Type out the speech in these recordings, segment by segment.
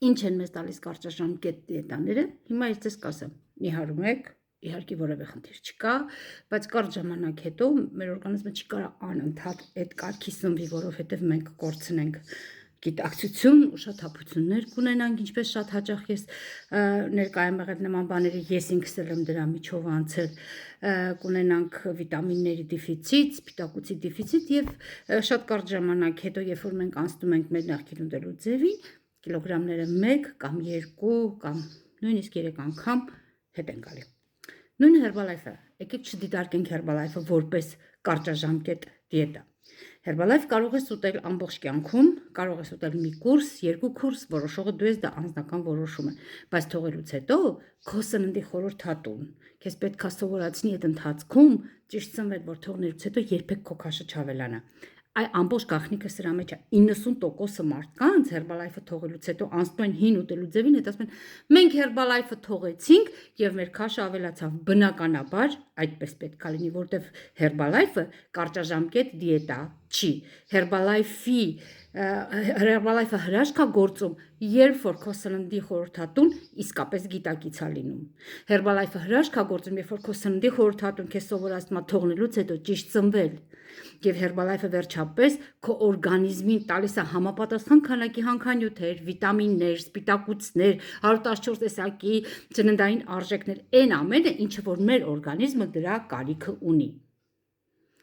Ինչ են մեզ տալիս կարճաժամկետ դիետաները, հիմա ես ձեզ կասեմ, նիհարում եք, իհարկե որևէ խնդիր չկա, բայց կարճ ժամանակ հետո մեր օրգանիզմը չի կարող անընդհատ այդ կարգի սնվի, որովհետև մենք կորցնենք գիտակցություն, ուշաթափություններ կունենանք, ինչպես շատ հաճախ ես ներկայ եմ եղել նման բաների, ես ինքս էլ եմ դրա միջով անցել, կունենանք վիտամինների դեֆիցիտ, սպիտակուցի դեֆիցիտ եւ շատ կարճ ժամանակ հետո, երբ որ մենք անցնում ենք մեր նախկին ուտելու ձևին, կիլոգրամները 1 կամ 2 կամ նույնիսկ 3 անգամ հետ են գալի։ Նույն Herbalife-ը, եկեք չդիտարկենք Herbalife-ը որպես կարճաժամկետ դիետա։ Herbalife կարող ես ուտել ամբողջ կյանքում, կարող ես ուտել մի կուրս, 2 կուրս, որոշողը դու ես, դա անձնական որոշում է, բայց թողելուց հետո քո սննդի խորհրդատուն քեզ պետք է սովորացնի այդ ընթացքում ճիշտ սնվել, որ թողնելուց հետո երբեք քո քաշը չավելանա։ Այ ամբողջ գաղտնիքը սրա մեջ է 90% մարդկանց Herbalife-ը թողելուց հետո անցնում են հին ուտելու ձևին, հետ ասում են մենք Herbalife-ը թողեցինք եւ մեր քաշը ավելացավ, բնականաբար այդպես պետք է լինի, որտեվ Herbalife-ը կարճաժամկետ դիետա չի։ Herbalife-ը հրաշք է գործում, երբ որ քո սննդի խորհրդատուն իսկապես գիտակից է լինում։ Herbalife-ը հրաշք է գործում, երբ որ քո սննդի խորհրդատուն քեզ սովորացնում է թողնելուց հետո ճիշտ սնվել։ Եվ Herbalife-ը վերջապես քո օրգանիզմին տալիս է համապատասխան քանակի հանքանյութեր, վիտամիններ, սպիտակուցներ, 114 տեսակի ծննդային արժեքներ, այն ամենը, ինչը որ մեր օրգանիզմը դրա կարիքը ունի։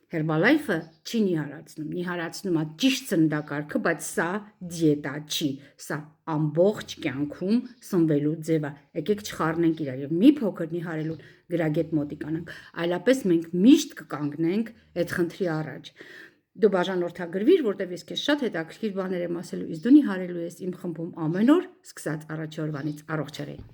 Herbalife-ը չի նիհարացնում է ճիշտ սննդակարգը, բայց սա դիետա չի, սա ամբողջ կյանքում սնվելու ձև է։ Եկեք չխառնենք իրար եւ մի փոքր նիհարելուն գրագետ մոտիկանանք, այլապես մենք միշտ կկանգնենք այդ խնդրի առաջ։ Դու բաժանորդագրվիր, որտեղ ես քեզ շատ հետաքրքիր բաներ եմ ասելու, իսկ դու նիհարելու ես իմ խմբում ամեն օր, սկսած առաջի օրվանից, առողջ եղիր։